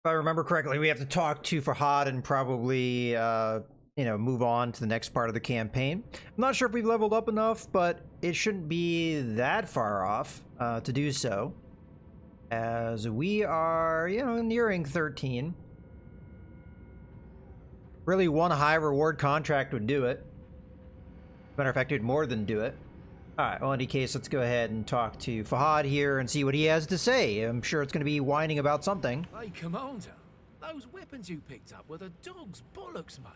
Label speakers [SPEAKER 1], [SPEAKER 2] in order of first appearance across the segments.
[SPEAKER 1] If I remember correctly, we have to talk to Fahad and probably, move on to the next part of the campaign. I'm not sure if we've leveled up enough, but it shouldn't be that far off to do so, as we are, nearing 13. Really, one high reward contract would do it. Matter of fact, it would more than do it. Alright, well, in any case, let's go ahead and talk to Fahad here and see what he has to say. I'm sure it's going to be whining about something.
[SPEAKER 2] Hey, Commander. Those weapons you picked up were the dog's bollocks, mate.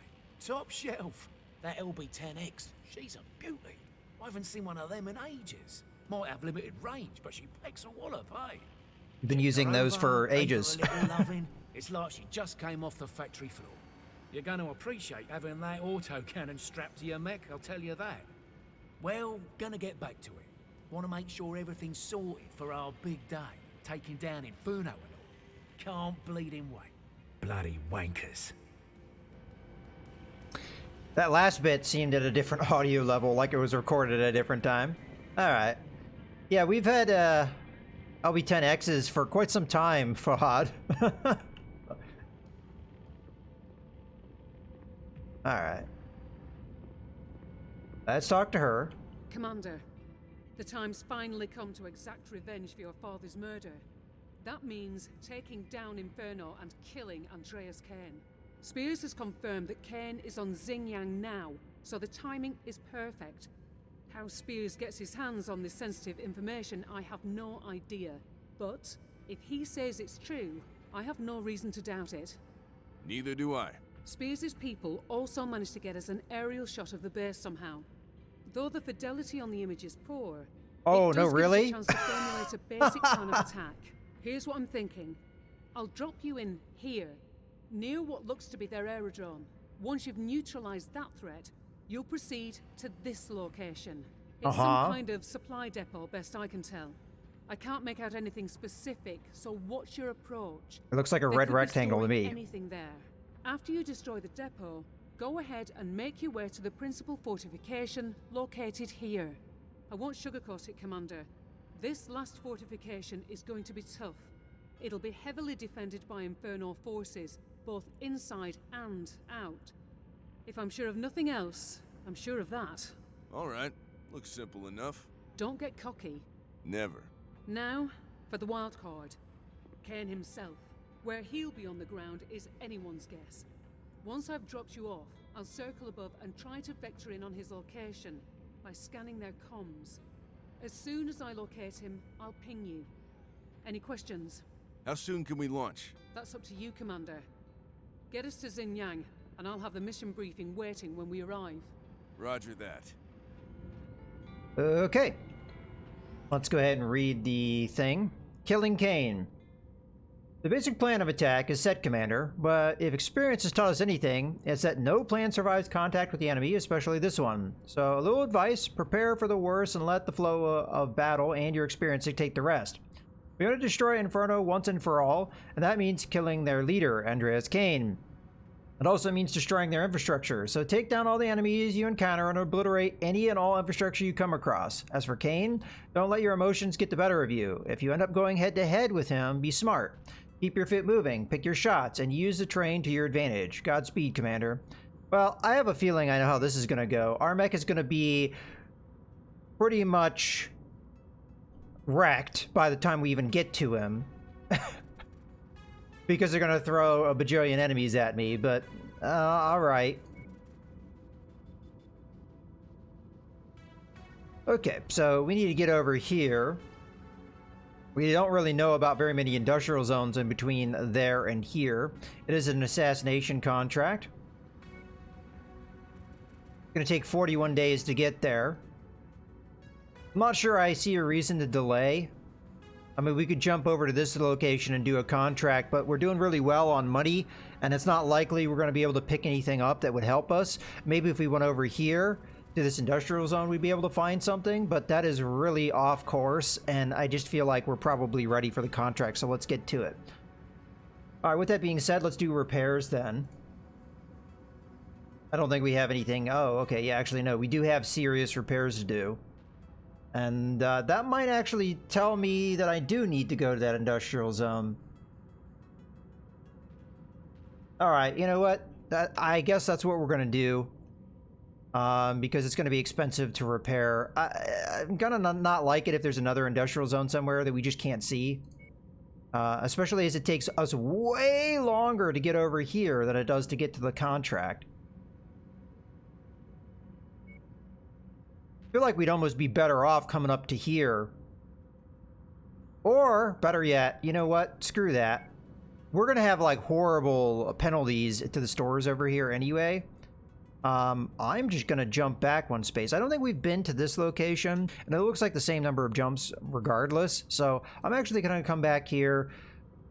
[SPEAKER 2] Top shelf. That LB-10X, she's a beauty. I haven't seen one of them in ages. Might have limited range, but she pecks a wallop, eh?
[SPEAKER 1] You've been using those for ages.
[SPEAKER 2] It's like she just came off the factory floor. You're going to appreciate having that autocannon strapped to your mech, I'll tell you that. Well, gonna get back to it. Want to make sure everything's sorted for our big day, taking down Inferno and all. Can't bleed him wait. Bloody wankers.
[SPEAKER 1] That last bit seemed at a different audio level, like it was recorded at a different time. Alright. Yeah, we've had LB-10Xs for quite some time, Fahad. Alright. Let's talk to her.
[SPEAKER 3] Commander, the time's finally come to exact revenge for your father's murder. That means taking down Inferno and killing Andreas Kane. Spears has confirmed that Kane is on Xinjiang now, so the timing is perfect. How Spears gets his hands on this sensitive information, I have no idea. But if he says it's true, I have no reason to doubt it.
[SPEAKER 4] Neither do I.
[SPEAKER 3] Spears' people also managed to get us an aerial shot of the base somehow. Though the fidelity on the image is poor,
[SPEAKER 1] oh,
[SPEAKER 3] it
[SPEAKER 1] no,
[SPEAKER 3] does
[SPEAKER 1] really?
[SPEAKER 3] give us a chance to formulate a basic plan of attack. Here's what I'm thinking. I'll drop you in here, near what looks to be their aerodrome. Once you've neutralized that threat, you'll proceed to this location. It's some kind of supply depot, best I can tell. I can't make out anything specific, so what's your approach?
[SPEAKER 1] It looks like a red rectangle to me.
[SPEAKER 3] Anything there. After you destroy the depot, go ahead and make your way to the principal fortification located here. I won't sugarcoat it, Commander. This last fortification is going to be tough. It'll be heavily defended by Inferno forces, both inside and out. If I'm sure of nothing else, I'm sure of that.
[SPEAKER 4] All right. Looks simple enough.
[SPEAKER 3] Don't get cocky.
[SPEAKER 4] Never.
[SPEAKER 3] Now, for the wild card. Kane himself. Where he'll be on the ground is anyone's guess. Once I've dropped you off, I'll circle above and try to vector in on his location by scanning their comms. As soon as I locate him, I'll ping you. Any questions?
[SPEAKER 4] How soon can we launch?
[SPEAKER 3] That's up to you, Commander. Get us to Xinjiang, and I'll have the mission briefing waiting when we arrive.
[SPEAKER 4] Roger that.
[SPEAKER 1] Okay. Let's go ahead and read the thing. Killing Kane. The basic plan of attack is set, Commander, but if experience has taught us anything, it's that no plan survives contact with the enemy, especially this one. So a little advice, prepare for the worst and let the flow of battle and your experience dictate the rest. We want to destroy Inferno once and for all, and that means killing their leader, Andreas Kane. It also means destroying their infrastructure, so take down all the enemies you encounter and obliterate any and all infrastructure you come across. As for Kane, don't let your emotions get the better of you. If you end up going head-to-head with him, be smart. Keep your feet moving, pick your shots, and use the terrain to your advantage. Godspeed, Commander. Well, I have a feeling I know how this is going to go. Our mech is going to be pretty much wrecked by the time we even get to him. Because they're going to throw a bajillion enemies at me, but alright. Okay, so we need to get over here. We don't really know about very many industrial zones in between there and here. It is an assassination contract. It's going to take 41 days to get there. I'm not sure I see a reason to delay. I mean, we could jump over to this location and do a contract, but we're doing really well on money, and it's not likely we're going to be able to pick anything up that would help us. Maybe if we went over here to this industrial zone, we'd be able to find something, but that is really off course, and I just feel like we're probably ready for the contract, so let's get to it. All right, with that being said, let's do repairs then. I don't think we have anything. Oh, okay, yeah, actually, no, we do have serious repairs to do. And that might actually tell me that I do need to go to that industrial zone. All right, you know what? I guess that's what we're going to do. Because it's going to be expensive to repair. I'm going to not like it if there's another industrial zone somewhere that we just can't see. Especially as it takes us way longer to get over here than it does to get to the contract. I feel like we'd almost be better off coming up to here. Or, better yet, you know what? Screw that. We're going to have, like, horrible penalties to the stores over here anyway. I'm just going to jump back one space. I don't think we've been to this location, and it looks like the same number of jumps regardless. So I'm actually going to come back here.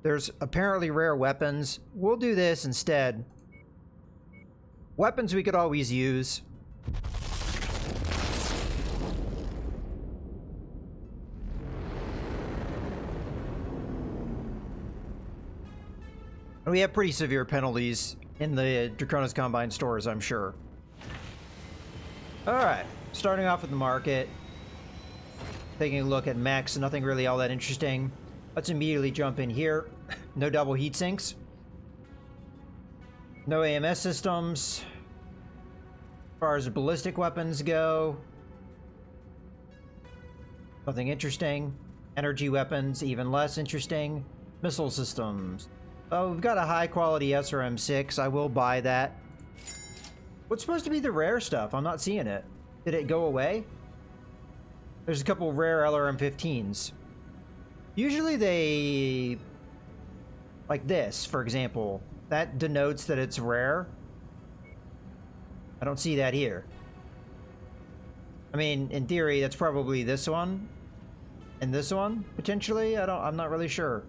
[SPEAKER 1] There's apparently rare weapons. We'll do this instead. Weapons we could always use. We have pretty severe penalties in the Draconis Combine stores, I'm sure. Alright, starting off with the market. Taking a look at mechs, nothing really all that interesting. Let's immediately jump in here. No double heat sinks. No AMS systems. As far as ballistic weapons go, nothing interesting. Energy weapons, even less interesting. Missile systems. Oh, we've got a high-quality SRM-6. I will buy that. What's supposed to be the rare stuff? I'm not seeing it. Did it go away? There's a couple rare LRM-15s. Usually they... Like this, for example. That denotes that it's rare. I don't see that here. I mean, in theory, that's probably this one. And this one, potentially? I'm not really sure.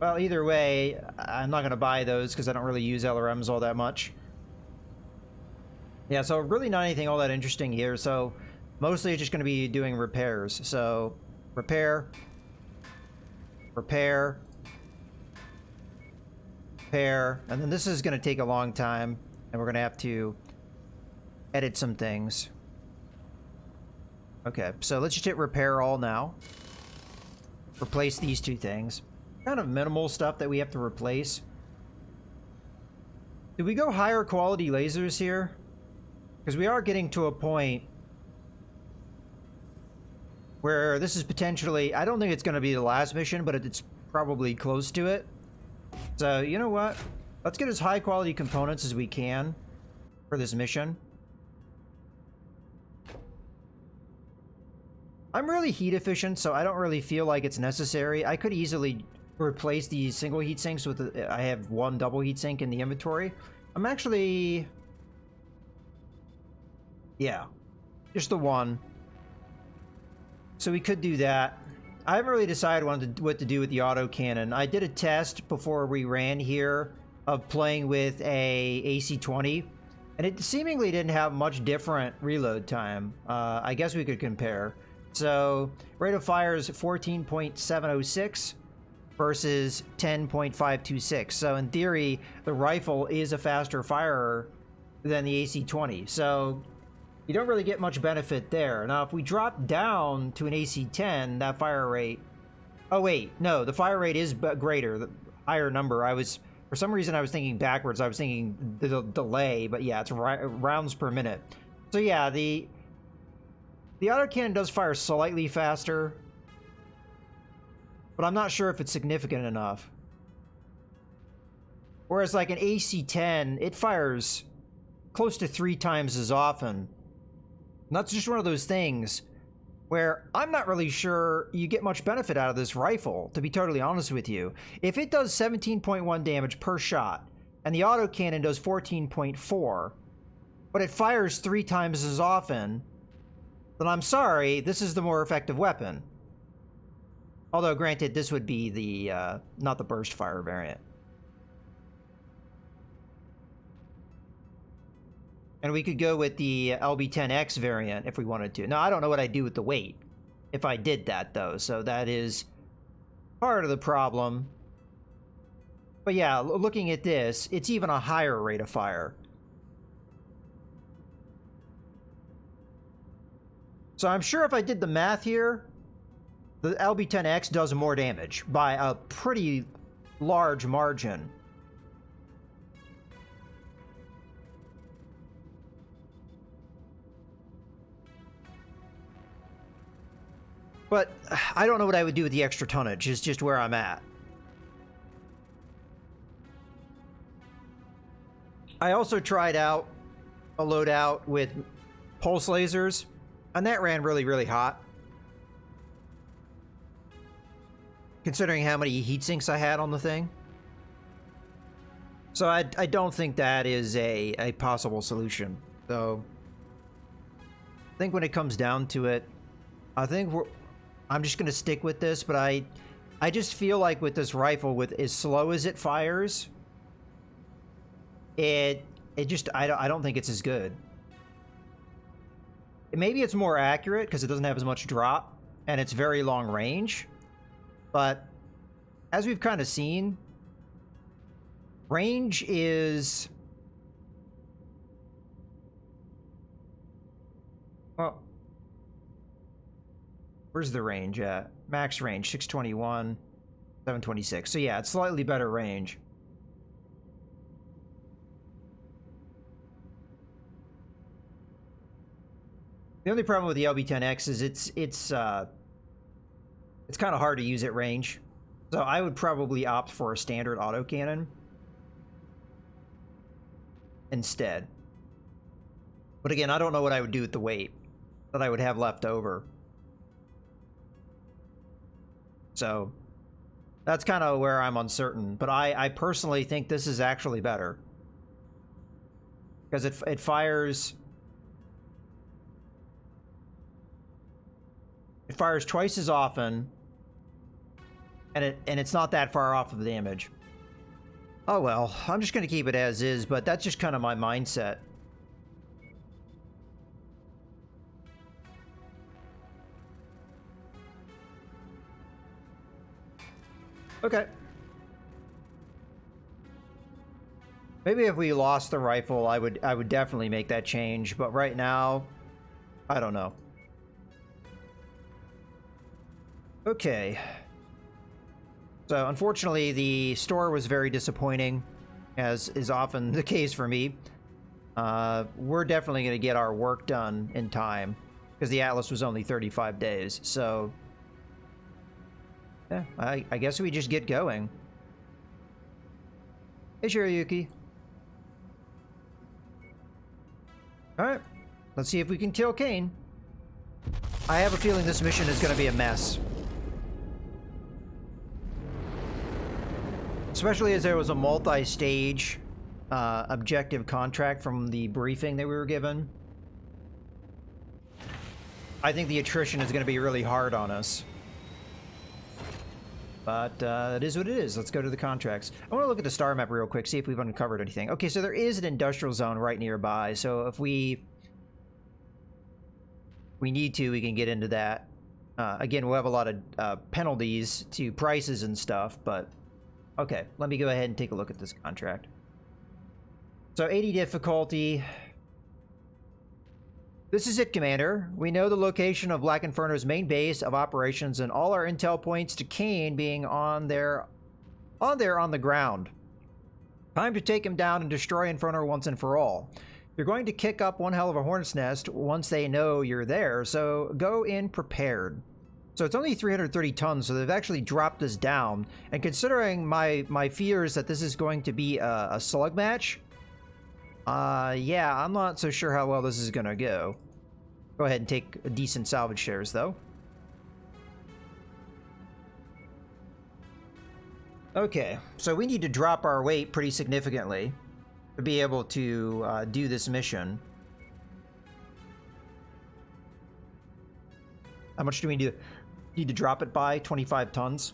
[SPEAKER 1] Well, either way, I'm not going to buy those because I don't really use LRMs all that much. Yeah, so really not anything all that interesting here. So mostly it's just going to be doing repairs. So repair, repair, repair, and then this is going to take a long time, and we're going to have to edit some things. Okay, so let's just hit repair all now. Replace these two things. Kind of minimal stuff that we have to replace. Did we go higher quality lasers here? Because we are getting to a point where this is potentially... I don't think it's going to be the last mission, but it's probably close to it. So, you know what? Let's get as high quality components as we can for this mission. I'm really heat efficient, so I don't really feel like it's necessary. I could easily replace these single heat sinks with I have one double heat sink in the inventory. I'm actually... Yeah. Just the one. So we could do that. I haven't really decided what to do with the autocannon. I did a test before we ran here of playing with a AC-20, and it seemingly didn't have much different reload time. I guess we could compare. So, rate of fire is 14.706 versus 10.526. So, in theory, the rifle is a faster firer than the AC-20. So, you don't really get much benefit there. Now, if we drop down to an AC-10, that fire rate... Oh, wait. No, the fire rate is greater. The higher number. For some reason, I was thinking backwards. I was thinking the delay. But yeah, it's rounds per minute. So yeah, the autocannon does fire slightly faster. But I'm not sure if it's significant enough. Whereas like an AC-10, it fires close to 3 times as often. And that's just one of those things where I'm not really sure you get much benefit out of this rifle, to be totally honest with you. If it does 17.1 damage per shot, and the autocannon does 14.4, but it fires 3 times as often, then I'm sorry, this is the more effective weapon. Although, granted, this would be the, not the burst fire variant. And we could go with the LB-10X variant if we wanted to. Now, I don't know what I'd do with the weight if I did that, though. So that is part of the problem. But yeah, looking at this, it's even a higher rate of fire. So I'm sure if I did the math here, the LB-10X does more damage by a pretty large margin. But I don't know what I would do with the extra tonnage, is just where I'm at. I also tried out a loadout with pulse lasers, and that ran really, really hot. Considering how many heat sinks I had on the thing. So I don't think that is a possible solution. So I think when it comes down to it, I'm just going to stick with this, but I just feel like with this rifle, with as slow as it fires, I don't think it's as good. Maybe it's more accurate because it doesn't have as much drop and it's very long range. But as we've kind of seen, range is... Well, where's the range at? Max range, 621, 726. So yeah, it's slightly better range. The only problem with the LB-10X is it's kind of hard to use at range. So I would probably opt for a standard autocannon instead. But again, I don't know what I would do with the weight that I would have left over. So that's kind of where I'm uncertain. But I personally think this is actually better. Because it fires... It fires twice as often, and it's not that far off of the damage. Oh well, I'm just gonna keep it as is, but that's just kind of my mindset. Okay. Maybe if we lost the rifle, I would definitely make that change, but right now, I don't know. Okay. So, unfortunately, the store was very disappointing, as is often the case for me. We're definitely going to get our work done in time, because the Atlas was only 35 days, so... Yeah, I guess we just get going. Hey, Shiryuki. Alright, let's see if we can kill Kane. I have a feeling this mission is going to be a mess. Especially as there was a multi-stage objective contract from the briefing that we were given. I think the attrition is going to be really hard on us. But it is what it is. Let's go to the contracts. I want to look at the star map real quick, see if we've uncovered anything. Okay, so there is an industrial zone right nearby, so if we need to, we can get into that. Again, we'll have a lot of penalties to prices and stuff, but... Okay, let me go ahead and take a look at this contract. So 80 difficulty. This is it, Commander. We know the location of Black Inferno's main base of operations and all our intel points to Kane being on the ground. Time to take him down and destroy Inferno once and for all. You're going to kick up one hell of a hornet's nest once they know you're there, so go in prepared. So it's only 330 tons, so they've actually dropped this down. And considering my fears that this is going to be a slug match, yeah, I'm not so sure how well this is going to go. Go ahead and take a decent salvage shares, though. Okay, so we need to drop our weight pretty significantly to be able to do this mission. How much do we need to drop it by? 25 tons.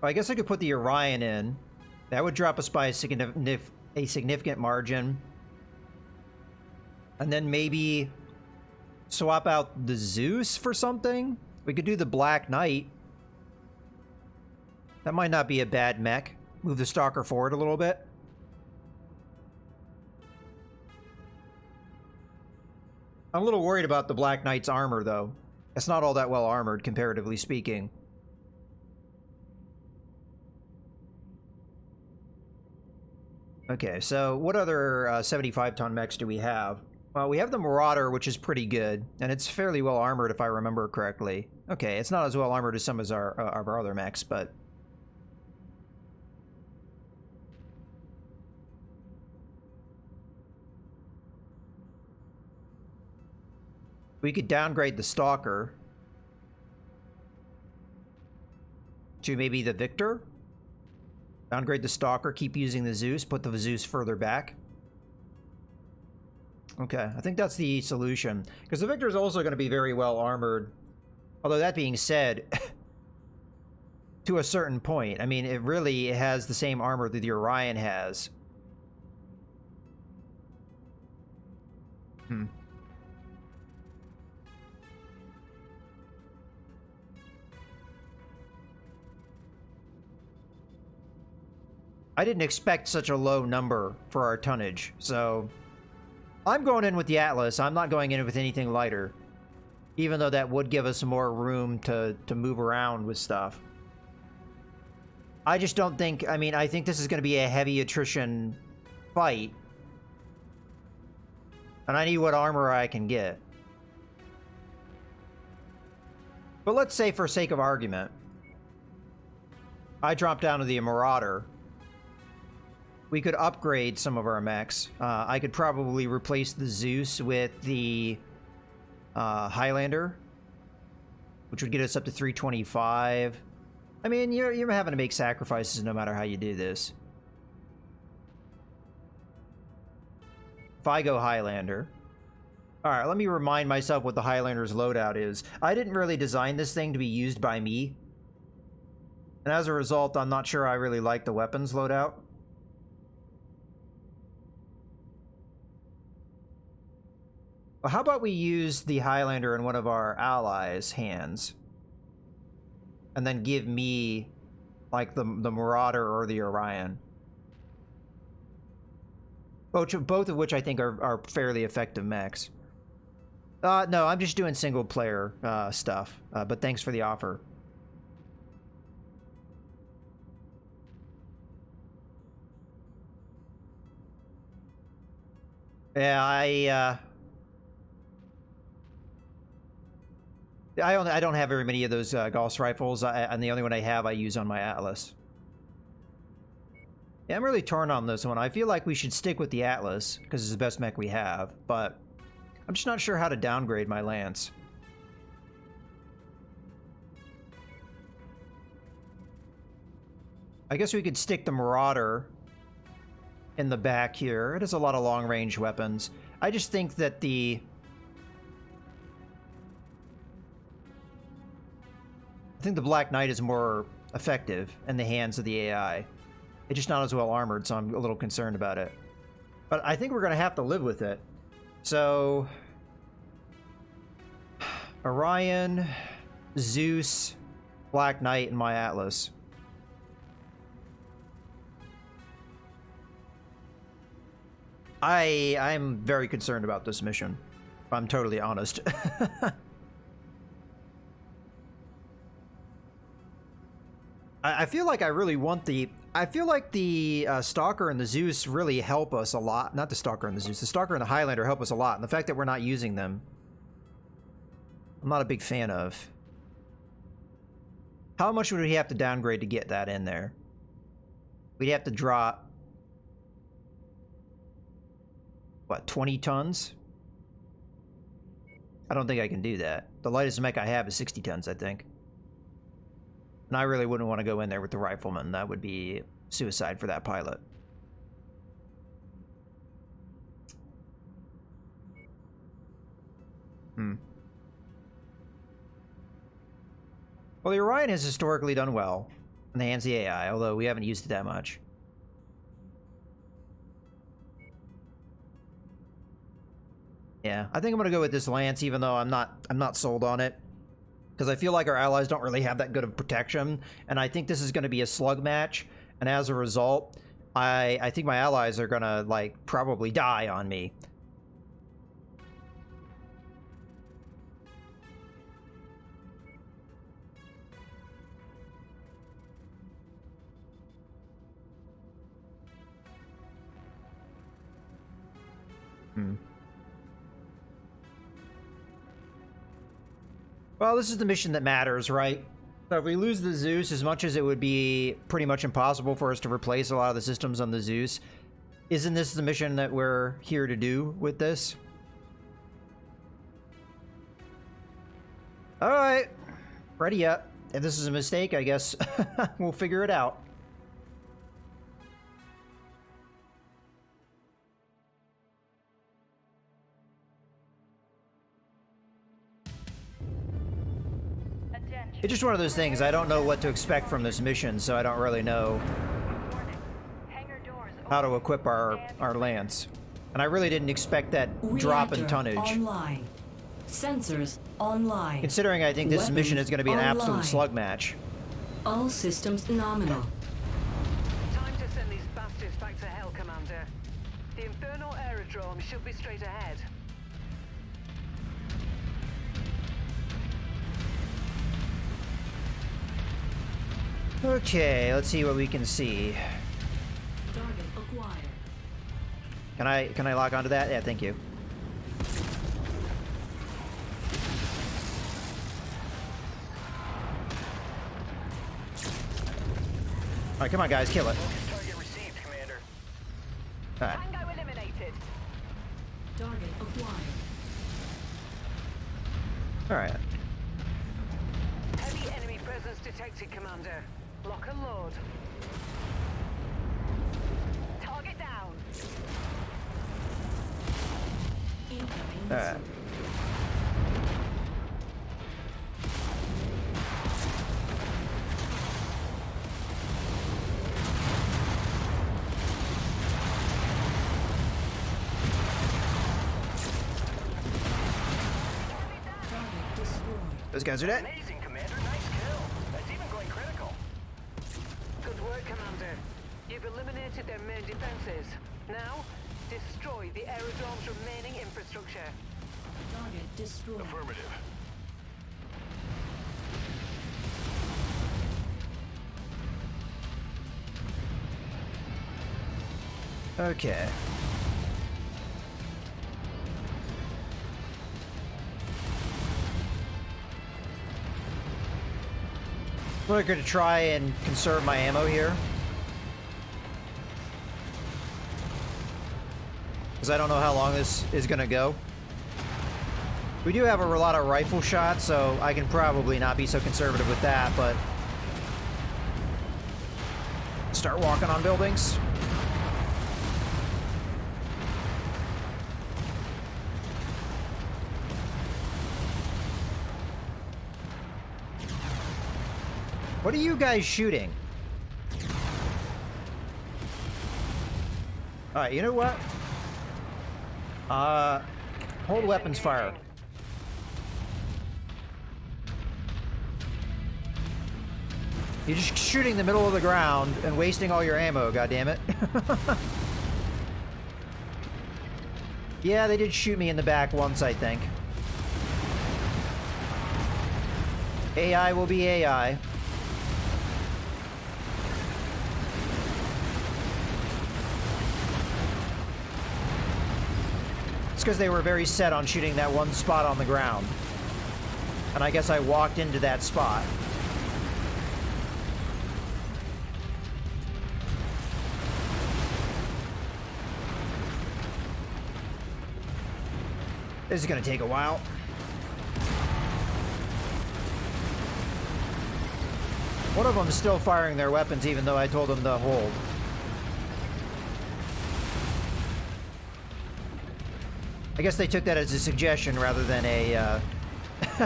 [SPEAKER 1] I guess I could put the Orion in. That would drop us by a significant margin. And then maybe swap out the Zeus for something. We could do the Black Knight. That might not be a bad mech. Move the Stalker forward a little bit. I'm a little worried about the Black Knight's armor, though. It's not all that well armored, comparatively speaking. Okay, so what other 75-ton mechs do we have? Well, we have the Marauder, which is pretty good, and it's fairly well armored if I remember correctly. Okay, it's not as well armored as some of our other mechs, but... we could downgrade the Stalker to maybe the Victor. Downgrade the Stalker, keep using the Zeus, put the Zeus further back. Okay, I think that's the solution. Because the Victor is also going to be very well armored. Although that being said, to a certain point, I mean, it has the same armor that the Orion has. I didn't expect such a low number for our tonnage, so I'm going in with the Atlas. I'm not going in with anything lighter, even though that would give us more room to move around with stuff. I just don't think, I mean, I think this is going to be a heavy attrition fight, and I need what armor I can get. But let's say, for sake of argument, I drop down to the Marauder. We could upgrade some of our mechs. I could probably replace the Zeus with the Highlander, which would get us up to 325. I mean, you're having to make sacrifices no matter how you do this. If I go Highlander... Alright, let me remind myself what the Highlander's loadout is. I didn't really design this thing to be used by me. And as a result, I'm not sure I really like the weapons loadout. Well, how about we use the Highlander in one of our allies' hands? And then give me, like, the Marauder or the Orion. Both of which I think are fairly effective mechs. No, I'm just doing single-player stuff. But thanks for the offer. Yeah, I don't have very many of those Gauss rifles, and the only one I have I use on my Atlas. Yeah, I'm really torn on this one. I feel like we should stick with the Atlas, because it's the best mech we have, but I'm just not sure how to downgrade my Lance. I guess we could stick the Marauder in the back here. It has a lot of long-range weapons. I just think that the... I think the Black Knight is more effective in the hands of the AI. It's just not as well armored, so I'm a little concerned about it. But I think we're going to have to live with it. So... Orion, Zeus, Black Knight, and my Atlas. I'm very concerned about this mission, if I'm totally honest. I feel like I really want the... I feel like the Stalker and the Zeus really help us a lot. Not the Stalker and the Zeus. The Stalker and the Highlander help us a lot. And the fact that we're not using them, I'm not a big fan of. How much would we have to downgrade to get that in there? We'd have to drop... what, 20 tons? I don't think I can do that. The lightest mech I have is 60 tons, I think. And I really wouldn't want to go in there with the Rifleman. That would be suicide for that pilot. Well, the Orion has historically done well in the hands of the AI, although we haven't used it that much. Yeah, I think I'm gonna go with this Lance, even though I'm not sold on it, because I feel like our allies don't really have that good of protection, and I think this is gonna be a slug match, and as a result, I think my allies are gonna, like, probably die on me. Well, this is the mission that matters, right? So if we lose the Zeus, as much as it would be pretty much impossible for us to replace a lot of the systems on the Zeus, isn't this the mission that we're here to do with this? Alright. Ready up. If this is a mistake, I guess we'll figure it out. It's just one of those things. I don't know what to expect from this mission, so I don't really know how to equip our lance. And I really didn't expect that drop in tonnage.
[SPEAKER 5] Online. Sensors online.
[SPEAKER 1] Considering I think this
[SPEAKER 5] Weapons
[SPEAKER 1] mission is going to be an
[SPEAKER 5] online.
[SPEAKER 1] absolute slug match.
[SPEAKER 5] All systems nominal.
[SPEAKER 6] Time to send these bastards back to hell, Commander. The Infernal aerodrome should be straight ahead.
[SPEAKER 1] Okay, let's see what we can see.
[SPEAKER 5] Target acquired.
[SPEAKER 1] Can I lock onto that? Yeah, thank you. Alright, come on guys, kill it.
[SPEAKER 6] Target received, Commander.
[SPEAKER 1] Alright.
[SPEAKER 6] Tango eliminated.
[SPEAKER 5] Target acquired.
[SPEAKER 1] Alright.
[SPEAKER 6] Heavy enemy presence detected, Commander. Lock and load. Target down.
[SPEAKER 5] Incoming
[SPEAKER 1] Alright.
[SPEAKER 5] missile. Target destroyed.
[SPEAKER 1] Those guys are dead.
[SPEAKER 6] Amazing, Commander. Nice kill. That's even going critical. Good work, Commander. You've eliminated their main defenses. Now, destroy the aerodrome's remaining infrastructure.
[SPEAKER 5] Target destroyed.
[SPEAKER 6] Affirmative.
[SPEAKER 1] Okay. We're going to try and conserve my ammo here. Because I don't know how long this is going to go. We do have a lot of rifle shots, so I can probably not be so conservative with that, but... Start walking on buildings. What are you guys shooting? Alright, you know what? Hold weapons fire. You're just shooting the middle of the ground and wasting all your ammo, goddammit. Yeah, they did shoot me in the back once, I think. AI will be AI. It's because they were very set on shooting that one spot on the ground. And I guess I walked into that spot. This is gonna take a while. One of them is still firing their weapons even though I told them to hold. I guess they took that as a suggestion rather than a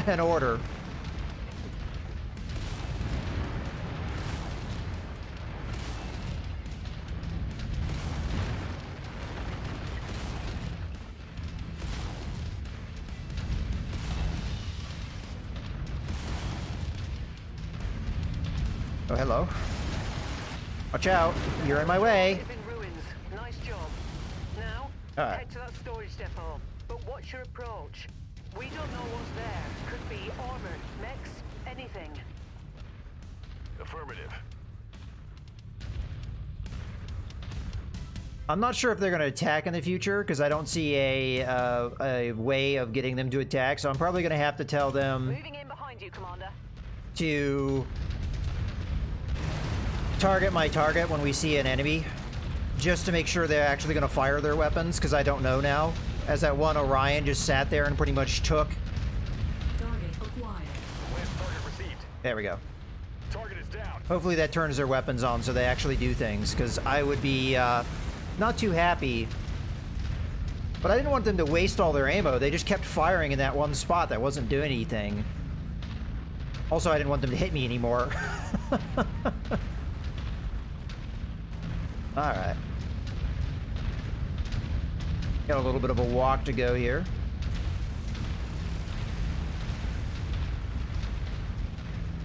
[SPEAKER 1] an order. Oh, hello. Watch out. You're in my way.
[SPEAKER 6] It's in ruins. Nice job. Now,
[SPEAKER 1] Alright.
[SPEAKER 6] head to that storage depot. But watch your approach. We don't know what's there. Could be armor, mechs, anything. Affirmative.
[SPEAKER 1] I'm not sure if they're going to attack in the future because I don't see a way of getting them to attack. So I'm probably going to have to tell them
[SPEAKER 6] Moving in behind behind you, Commander.
[SPEAKER 1] to target my target when we see an enemy, just to make sure they're actually going to fire their weapons, because I don't know now. As that one Orion just sat there and pretty much took.
[SPEAKER 5] Target acquired.
[SPEAKER 7] Last target received.
[SPEAKER 1] There we go.
[SPEAKER 7] Target is down.
[SPEAKER 1] Hopefully that turns their weapons on so they actually do things, because I would be not too happy. But I didn't want them to waste all their ammo. They just kept firing in that one spot that wasn't doing anything. Also, I didn't want them to hit me anymore. Alright. Got a little bit of a walk to go here.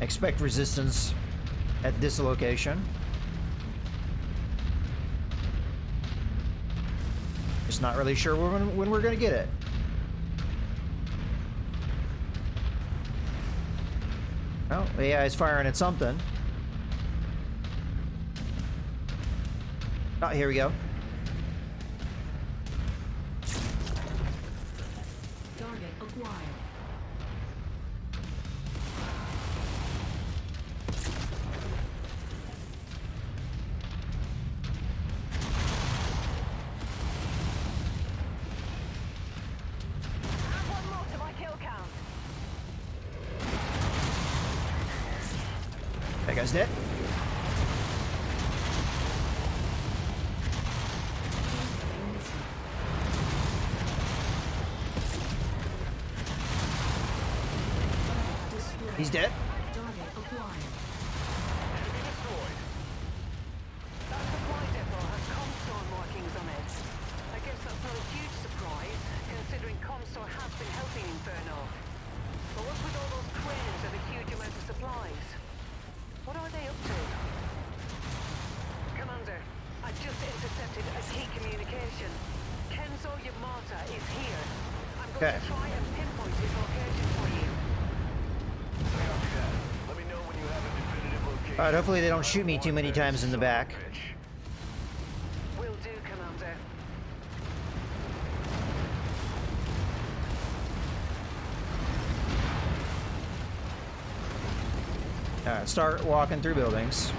[SPEAKER 1] Expect resistance at this location. Just not really sure when we're going to get it. Well, the AI is firing at something. Oh, here we go.
[SPEAKER 5] Target acquired.
[SPEAKER 6] Add one more to my kill count.
[SPEAKER 1] That guy's dead. He's dead.
[SPEAKER 5] Target acquired.
[SPEAKER 7] Enemy destroyed.
[SPEAKER 6] That supply depot has Comstor markings on it. I guess that's not a huge surprise, considering Comstor has been helping Inferno. But what's with all those cranes and a huge amount of supplies? What are they up to? Commander, I just intercepted a key communication. Kenzo Yamata is here. I'm going
[SPEAKER 1] Okay.
[SPEAKER 6] to try and pinpoint his location for you.
[SPEAKER 7] Copy that. Let me know when you have a definitive location.
[SPEAKER 1] Alright, hopefully they don't shoot me too many times in the back.
[SPEAKER 7] Bitch.
[SPEAKER 6] Will do, Commander.
[SPEAKER 1] Alright, start walking through buildings.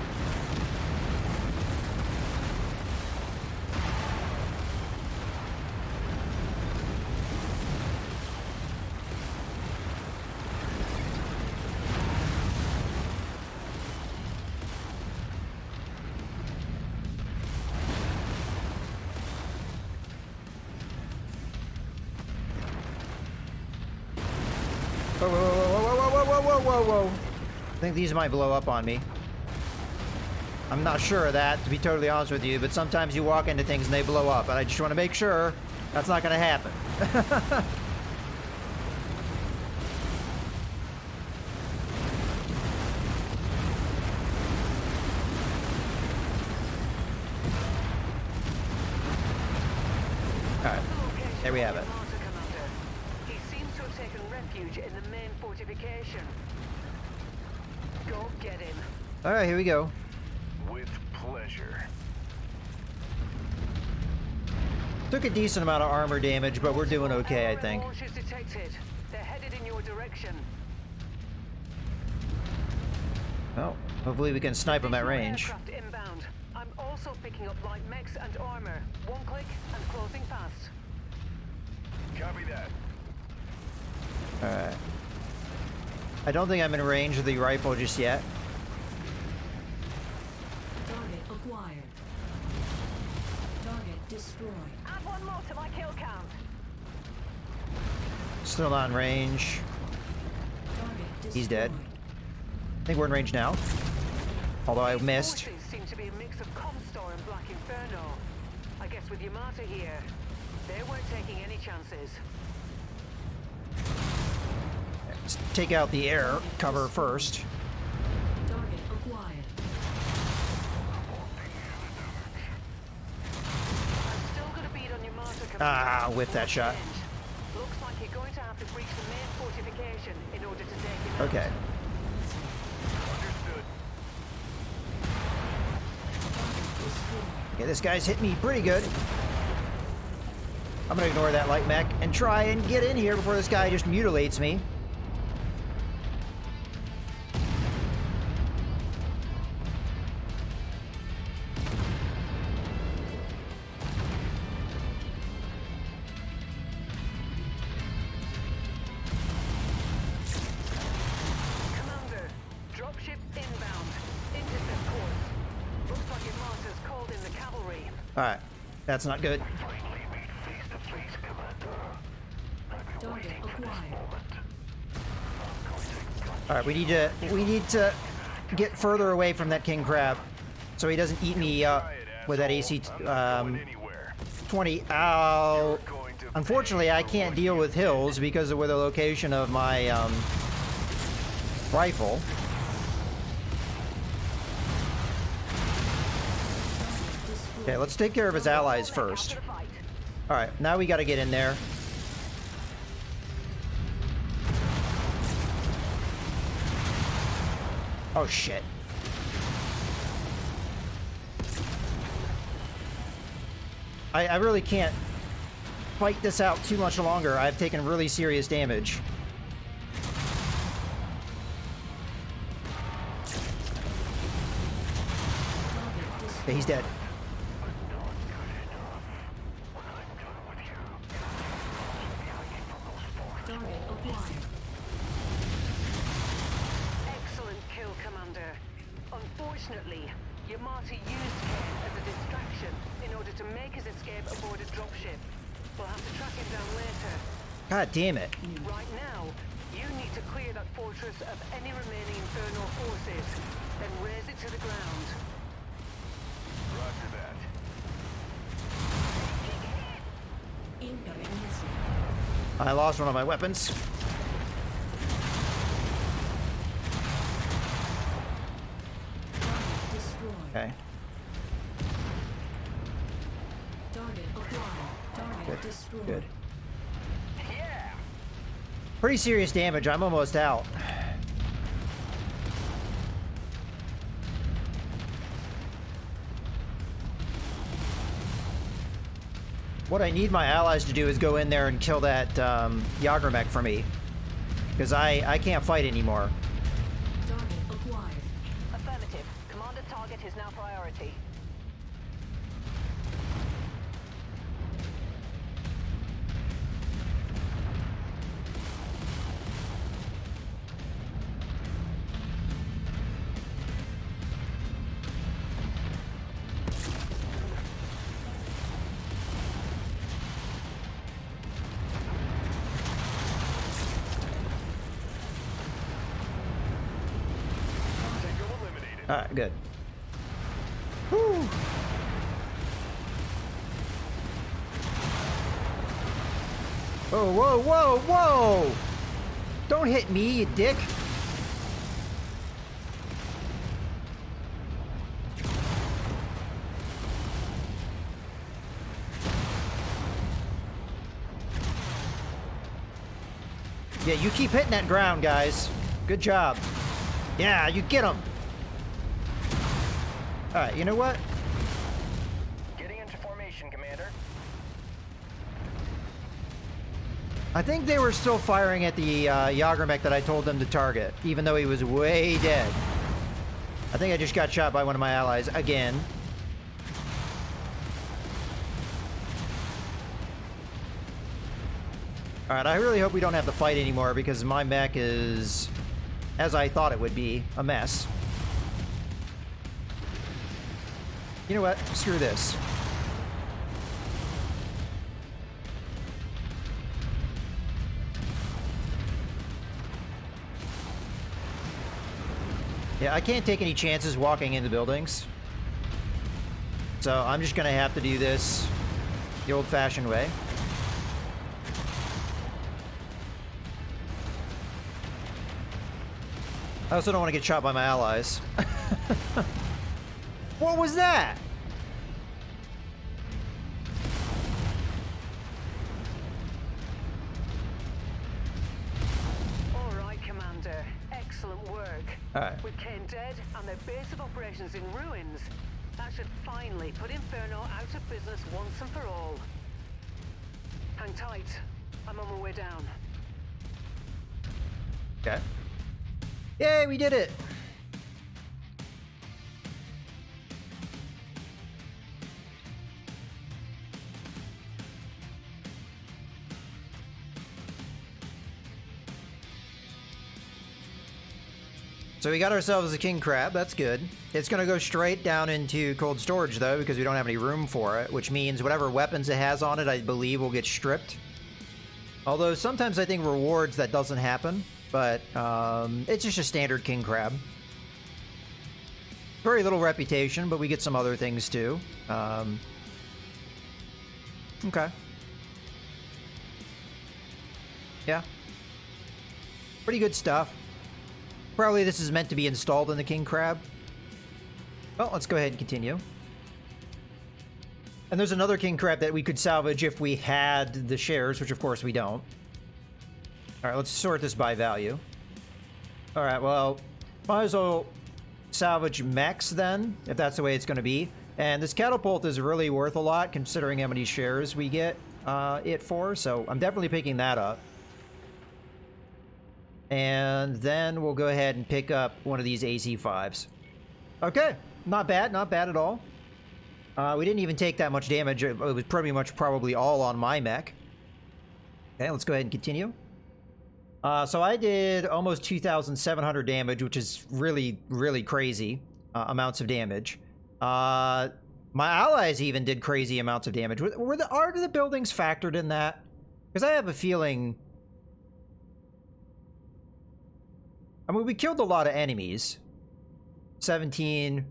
[SPEAKER 1] Whoa, whoa, whoa, whoa, whoa, whoa, whoa, whoa, whoa. I think these might blow up on me. I'm not sure of that, to be totally honest with you, but sometimes you walk into things and they blow up, and I just want to make sure that's not going to happen. Alright, there we have it.
[SPEAKER 6] Yamata, Commander. He seems to have taken refuge in the main fortification. Go get him.
[SPEAKER 1] Alright, here we go.
[SPEAKER 7] With pleasure.
[SPEAKER 1] Took a decent amount of armor damage, but we're doing okay, I think.
[SPEAKER 6] Launches detected. They're headed in your direction.
[SPEAKER 1] Well, hopefully we can snipe them at
[SPEAKER 6] Additional
[SPEAKER 1] range.
[SPEAKER 6] aircraft inbound. I'm also picking up light mechs and armor. One click and closing fast.
[SPEAKER 7] Copy that.
[SPEAKER 1] Alright. I don't think I'm in range of the rifle just yet.
[SPEAKER 5] Target acquired. Target destroyed.
[SPEAKER 6] Add one more to my kill count.
[SPEAKER 1] Still not in range.
[SPEAKER 5] Target destroyed.
[SPEAKER 1] He's dead. I think we're in range now. Although I missed.
[SPEAKER 6] Forces seem to be a mix of Comstor and Black Inferno. I guess with Yamata here, they weren't taking any chances.
[SPEAKER 1] Let's take out the air cover first.
[SPEAKER 5] Target acquired.
[SPEAKER 6] I'm still gonna beat on Yamata, Commander.
[SPEAKER 1] Ah, whiffed that shot.
[SPEAKER 6] Looks like you're going to have to breach the main fortification in order to take him out.
[SPEAKER 1] Okay.
[SPEAKER 7] Understood.
[SPEAKER 1] Okay, this guy's hit me pretty good. I'm gonna ignore that light mech and try and get in here before this guy just mutilates me. Alright. That's not good.
[SPEAKER 5] Target acquired.
[SPEAKER 1] Alright, we need to get further away from that king crab so he doesn't eat me up with that AC 20. Ow. Unfortunately, I can't deal with hills because of where the location of my rifle. Okay, let's take care of his allies first. Alright, now we gotta get in there. Oh shit. I really can't fight this out too much longer. I've taken really serious damage. Okay, he's dead.
[SPEAKER 5] Target acquired.
[SPEAKER 6] Excellent kill, Commander. Unfortunately, Yamata used Ken as a distraction in order to make his escape aboard a dropship. We'll have to track him down later.
[SPEAKER 1] God damn it.
[SPEAKER 6] Right now, you need to clear that fortress of any remaining Infernal forces, then raze it to the ground.
[SPEAKER 7] Roger that.
[SPEAKER 5] Incoming missile.
[SPEAKER 1] I lost one of my weapons.
[SPEAKER 5] Target destroyed.
[SPEAKER 1] Okay.
[SPEAKER 5] Target acquired. Target
[SPEAKER 1] Good.
[SPEAKER 5] destroyed.
[SPEAKER 1] Good. Pretty serious damage. I'm almost out. What I need my allies to do is go in there and kill that Yagermech for me. Because I can't fight anymore.
[SPEAKER 5] Target acquired.
[SPEAKER 6] Affirmative. Commander target is now priority.
[SPEAKER 1] Alright, good. Whew. Whoa, whoa, whoa, whoa! Don't hit me, you dick! Yeah, you keep hitting that ground, guys. Good job. Yeah, you get him! Alright, you know what?
[SPEAKER 7] Getting into formation, Commander.
[SPEAKER 1] I think they were still firing at the Yagermech that I told them to target, even though he was way dead. I think I just got shot by one of my allies again. Alright, I really hope we don't have to fight anymore because my mech is, as I thought it would be, a mess. You know what? Screw this. Yeah, I can't take any chances walking into buildings. So I'm just gonna have to do this the old-fashioned way. I also don't want to get shot by my allies. What was that?
[SPEAKER 6] All right, Commander. Excellent work.
[SPEAKER 1] All right.
[SPEAKER 6] With Kane dead and their base of operations in ruins, that should finally put Inferno out of business once and for all. Hang tight. I'm on my way down.
[SPEAKER 1] Okay. Yay, we did it! So we got ourselves a king crab. That's good. It's going to go straight down into cold storage, though, because we don't have any room for it, which means whatever weapons it has on it, I believe, will get stripped. Although sometimes I think rewards that doesn't happen, but it's just a standard king crab. Very little reputation, but we get some other things too. Okay. Yeah. Pretty good stuff. Probably this is meant to be installed in the king crab. Well, let's go ahead and continue. And there's another king crab that we could salvage if we had the shares, which of course we don't. All right, let's sort this by value. All right, well, might as well salvage mechs then, if that's the way it's going to be. And this catapult is really worth a lot considering how many shares we get it for, so I'm definitely picking that up. And then we'll go ahead and pick up one of these AC-5s. Okay, not bad at all. We didn't even take that much damage. It was pretty much probably all on my mech. Okay, let's go ahead and continue. So I did almost 2,700 damage, which is really, really crazy amounts of damage. My allies even did crazy amounts of damage. Are the buildings factored in that? Because I have a feeling... I mean, we killed a lot of enemies. 17,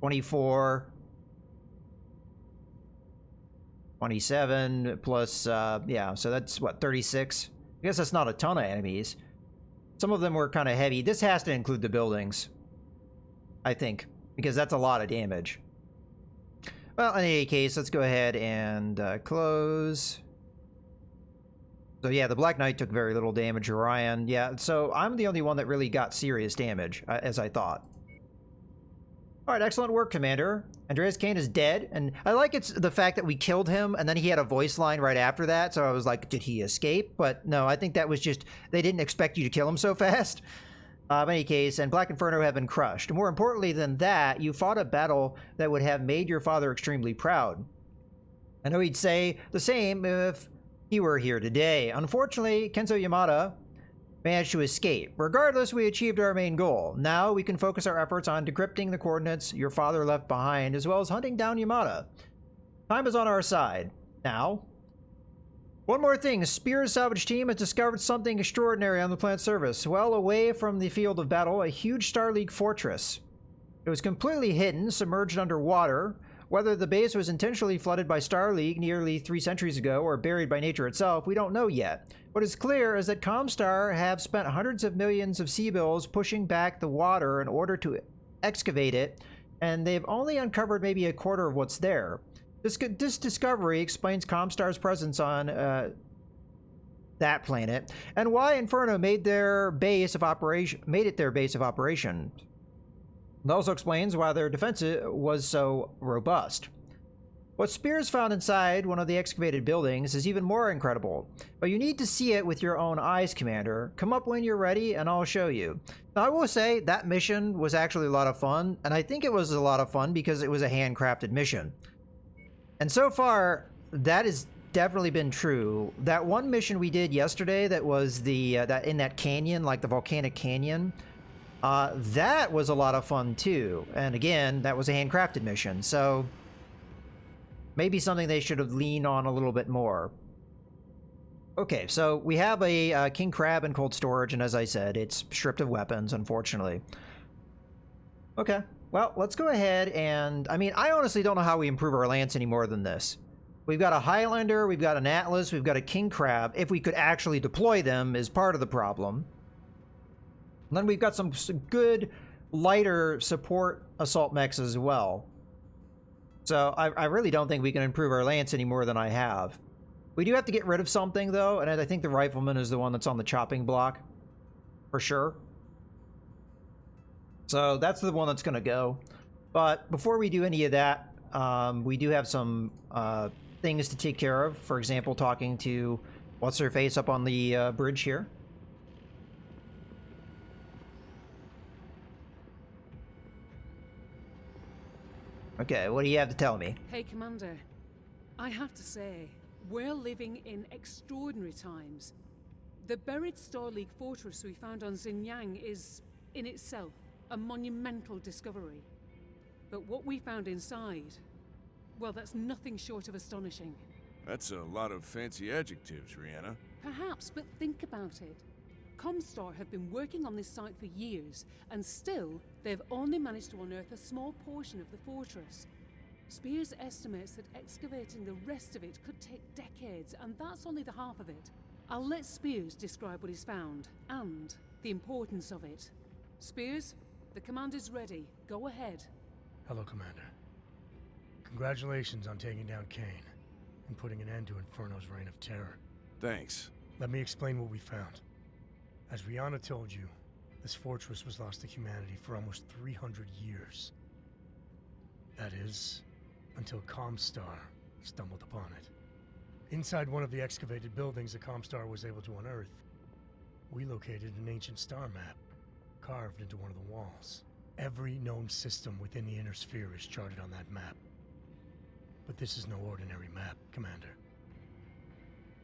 [SPEAKER 1] 24, 27, plus, yeah, so that's, what, 36? I guess that's not a ton of enemies. Some of them were kind of heavy. This has to include the buildings, I think, because that's a lot of damage. Well, in any case, let's go ahead and close. So yeah, the Black Knight took very little damage. Orion, yeah, so I'm the only one that really got serious damage, as I thought. All right, excellent work, Commander. Andreas Kane is dead, and I like it's the fact that we killed him, and then he had a voice line right after that, so I was like, did he escape? But no, I think that was just, they didn't expect you to kill him so fast. In any case, and Black Inferno have been crushed. More importantly than that, you fought a battle that would have made your father extremely proud. I know he'd say the same if he were here today. Unfortunately, Kenzo Yamada managed to escape. Regardless, we achieved our main goal. Now we can focus our efforts on decrypting the coordinates your father left behind, as well as hunting down Yamada. Time is on our side. Now, one more thing. Spear's salvage team has discovered something extraordinary on the planet's surface. Well away from the field of battle, a huge Star League fortress. It was completely hidden, submerged underwater. Whether the base was intentionally flooded by Star League nearly 3 centuries ago or buried by nature itself, we don't know yet. What is clear is that Comstar have spent hundreds of millions of sea-bills pushing back the water in order to excavate it, and they've only uncovered maybe a quarter of what's there. This discovery explains Comstar's presence on that planet, and why Inferno made it their base of operation. It also explains why their defense was so robust. What Spears found inside one of the excavated buildings is even more incredible, but you need to see it with your own eyes, Commander. Come up when you're ready and I'll show you. Now, I will say that mission was actually a lot of fun, and I think it was a lot of fun because it was a handcrafted mission. And so far, that has definitely been true. That one mission we did yesterday that was the that in that canyon, like the volcanic canyon, that was a lot of fun too. And again, that was a handcrafted mission, so maybe something they should have leaned on a little bit more. Okay, so we have a king crab in cold storage, and as I said, it's stripped of weapons, unfortunately. Okay, well, let's go ahead and... I mean, I honestly don't know how we improve our lance any more than this. We've got a Highlander, we've got an Atlas, we've got a king crab. If we could actually deploy them is part of the problem. And then we've got some good, lighter support assault mechs as well. So I really don't think we can improve our lance any more than I have. We do have to get rid of something, though, and I think the rifleman is the one that's on the chopping block. For sure. So that's the one that's going to go. But before we do any of that, we do have some things to take care of. For example, talking to what's-her-face up on the bridge here. Okay, what do you have to tell me?
[SPEAKER 3] Hey, Commander. I have to say, we're living in extraordinary times. The buried Star League fortress we found on Xinjiang is, in itself, a monumental discovery. But what we found inside, well, that's nothing short of astonishing.
[SPEAKER 4] That's a lot of fancy adjectives, Rihanna.
[SPEAKER 3] Perhaps, but think about it. Comstar have been working on this site for years, and still, they've only managed to unearth a small portion of the fortress. Spears estimates that excavating the rest of it could take decades, and that's only the half of it. I'll let Spears describe what he's found, and the importance of it. Spears, the commander's ready. Go ahead.
[SPEAKER 8] Hello, Commander. Congratulations on taking down Kane and putting an end to Inferno's reign of terror.
[SPEAKER 4] Thanks.
[SPEAKER 8] Let me explain what we found. As Rihanna told you, this fortress was lost to humanity for almost 300 years. That is, until Comstar stumbled upon it. Inside one of the excavated buildings that Comstar was able to unearth, we located an ancient star map carved into one of the walls. Every known system within the inner sphere is charted on that map. But this is no ordinary map, Commander.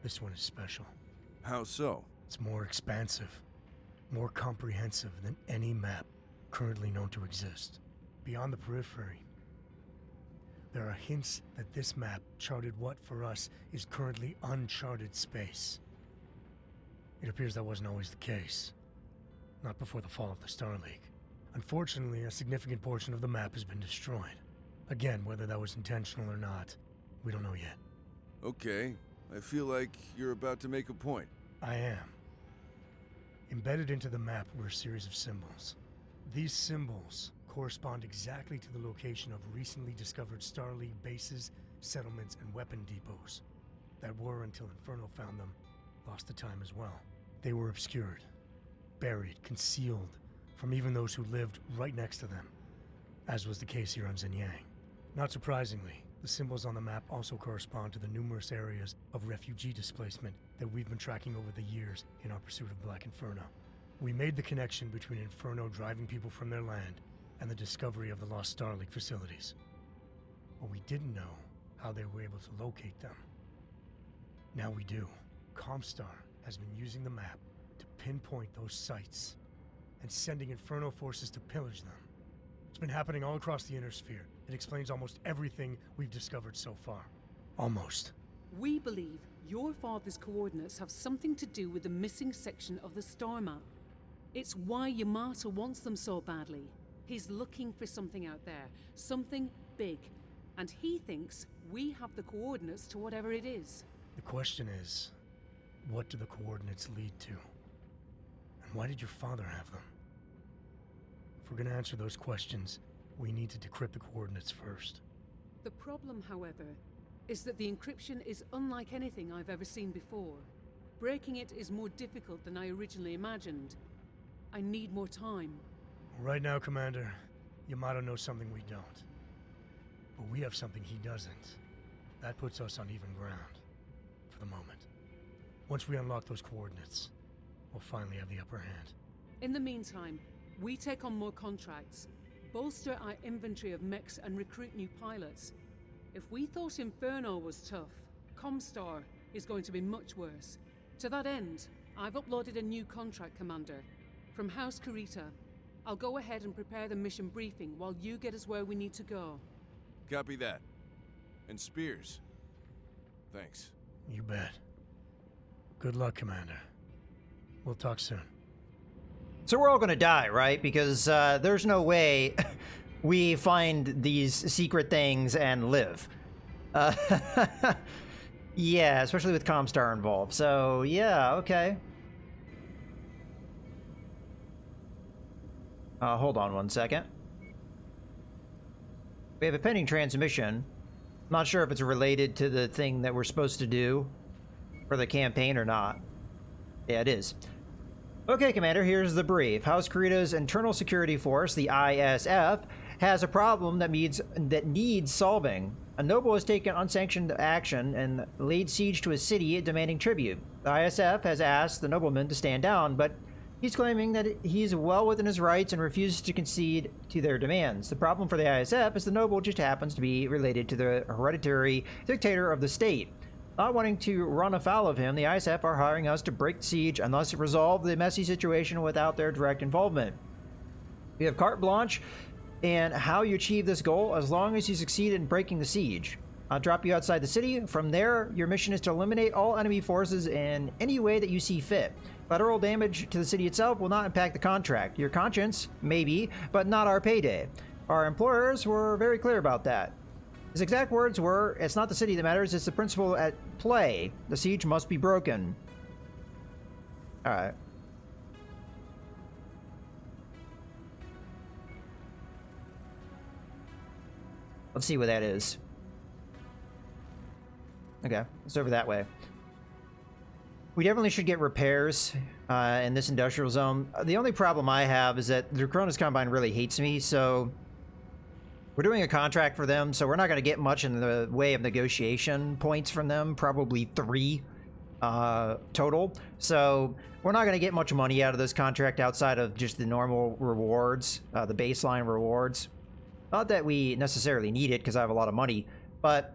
[SPEAKER 8] This one is special.
[SPEAKER 4] How so?
[SPEAKER 8] It's more expansive, more comprehensive than any map currently known to exist. Beyond the periphery, there are hints that this map charted what, for us, is currently uncharted space. It appears that wasn't always the case. Not before the fall of the Star League. Unfortunately, a significant portion of the map has been destroyed. Again, whether that was intentional or not, we don't know yet.
[SPEAKER 4] Okay, I feel like you're about to make a point.
[SPEAKER 8] I am. Embedded into the map were a series of symbols. These symbols correspond exactly to the location of recently discovered Star League bases, settlements, and weapon depots that were, until Inferno found them, lost to time as well. They were obscured, buried, concealed from even those who lived right next to them, as was the case here on Xinjiang. Not surprisingly, the symbols on the map also correspond to the numerous areas of refugee displacement that we've been tracking over the years in our pursuit of Black Inferno. We made the connection between Inferno driving people from their land and the discovery of the lost Star League facilities. But we didn't know how they were able to locate them. Now we do. Comstar has been using the map to pinpoint those sites and sending Inferno forces to pillage them. It's been happening all across the inner sphere. It explains almost everything we've discovered so far. Almost.
[SPEAKER 3] We believe your father's coordinates have something to do with the missing section of the star map. It's why Yamato wants them so badly. He's looking for something out there, something big, and he thinks we have the coordinates to whatever it is.
[SPEAKER 8] The question is, what do the coordinates lead to? And why did your father have them? If we're gonna answer those questions, we need to decrypt the coordinates first.
[SPEAKER 3] The problem, however, is that the encryption is unlike anything I've ever seen before. Breaking it is more difficult than I originally imagined. I need more time.
[SPEAKER 8] Right now, Commander, Yamato knows something we don't. But we have something he doesn't. That puts us on even ground. For the moment. Once we unlock those coordinates, we'll finally have the upper hand.
[SPEAKER 3] In the meantime, we take on more contracts, bolster our inventory of mechs and recruit new pilots. If we thought Inferno was tough, Comstar is going to be much worse. To that end, I've uploaded a new contract commander from House Kurita. I'll go ahead and prepare the mission briefing while you get us where we need to go.
[SPEAKER 4] Copy that. And Spears. Thanks.
[SPEAKER 8] You bet. Good luck, Commander. We'll talk soon.
[SPEAKER 1] So we're all gonna die, right? Because there's no way we find these secret things and live. Yeah, especially with Comstar involved. So yeah, okay. Hold on one second. We have a pending transmission. Not sure if it's related to the thing that we're supposed to do for the campaign or not. Yeah, it is. Okay, Commander, here's the brief. House Kurita's Internal Security Force, the ISF, has a problem that needs solving. A noble has taken unsanctioned action and laid siege to a city demanding tribute. The ISF has asked the nobleman to stand down, but he's claiming that he's well within his rights and refuses to concede to their demands. The problem for the ISF is the noble just happens to be related to the hereditary dictator of the state. Not wanting to run afoul of him, the ISAF are hiring us to break the siege and thus resolve the messy situation without their direct involvement. We have carte blanche in how you achieve this goal as long as you succeed in breaking the siege. I'll drop you outside the city. From there, your mission is to eliminate all enemy forces in any way that you see fit. Collateral damage to the city itself will not impact the contract. Your conscience, maybe, but not our payday. Our employers were very clear about that. His exact words were, "It's not the city that matters, it's the principle at play. The siege must be broken." Alright. Let's see what that is. Okay, it's over that way. We definitely should get repairs in this industrial zone. The only problem I have is that the Cronus Combine really hates me, so we're doing a contract for them, so we're not going to get much in the way of negotiation points from them, probably 3 total. So we're not going to get much money out of this contract outside of just the normal rewards, the baseline rewards. Not that we necessarily need it, because I have a lot of money, but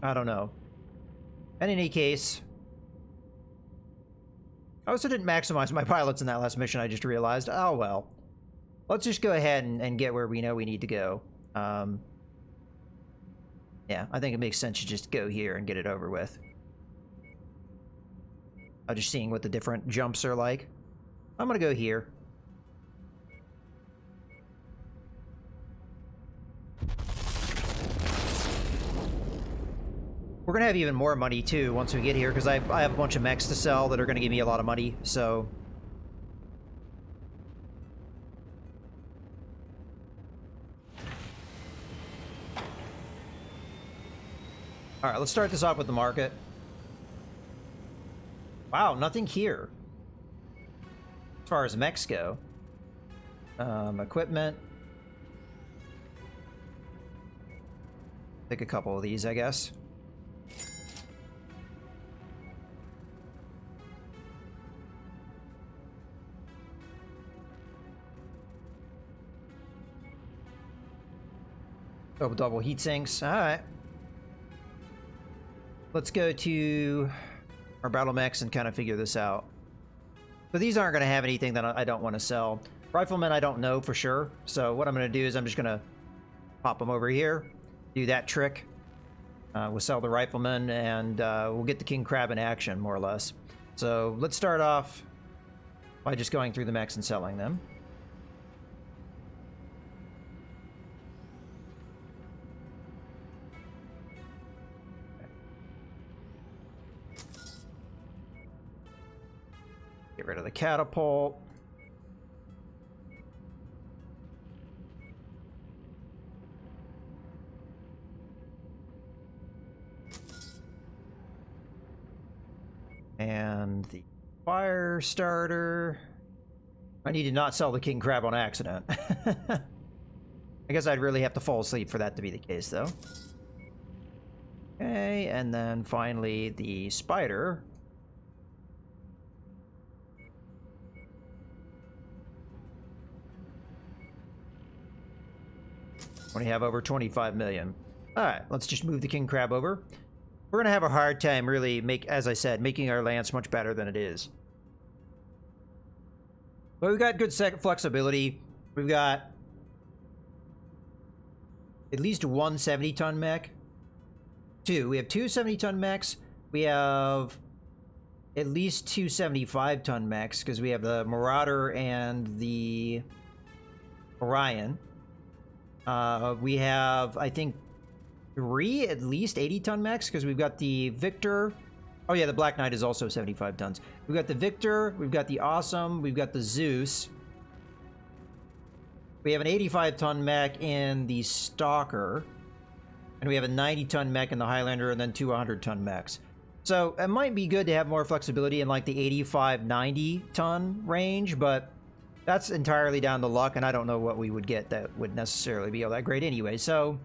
[SPEAKER 1] I don't know. In any case, I also didn't maximize my pilots in that last mission, I just realized. Oh well. Let's just go ahead and get where we know we need to go. Yeah, I think it makes sense to just go here and get it over with. I'm just seeing what the different jumps are like. I'm gonna go here. We're gonna have even more money too once we get here, because I have a bunch of mechs to sell that are gonna give me a lot of money, so... Alright, let's start this off with the market. Wow, nothing here. As far as mechs go. Equipment. Take a couple of these, I guess. Oh, double heat sinks. Alright. Let's go to our battle mechs and kind of figure this out. But these aren't going to have anything that I don't want to sell. Riflemen I don't know for sure. So what I'm going to do is I'm just going to pop them over here. Do that trick. We'll sell the riflemen and we'll get the king crab in action, more or less. So let's start off by just going through the mechs and selling them. Get rid of the catapult. And the fire starter. I need to not sell the king crab on accident. I guess I'd really have to fall asleep for that to be the case, though. Okay, and then finally the spider. We have over 25 million. Alright, let's just move the king crab over. We're gonna have a hard time really as I said, making our lance much better than it is. But we've got good flexibility. We've got at least one 70-ton mech. We have two 70-ton mechs. We have at least two 75-ton mechs, because we have the Marauder and the Orion. We have, I think, 3 at least 80-ton mechs, because we've got the Victor. Oh yeah, the Black Knight is also 75 tons. We've got the Victor, we've got the Awesome, we've got the Zeus. We have an 85-ton mech in the Stalker. And we have a 90-ton mech in the Highlander, and then 2 100-ton mechs. So it might be good to have more flexibility in like the 85-90-ton range, but that's entirely down to luck, and I don't know what we would get that would necessarily be all that great anyway. So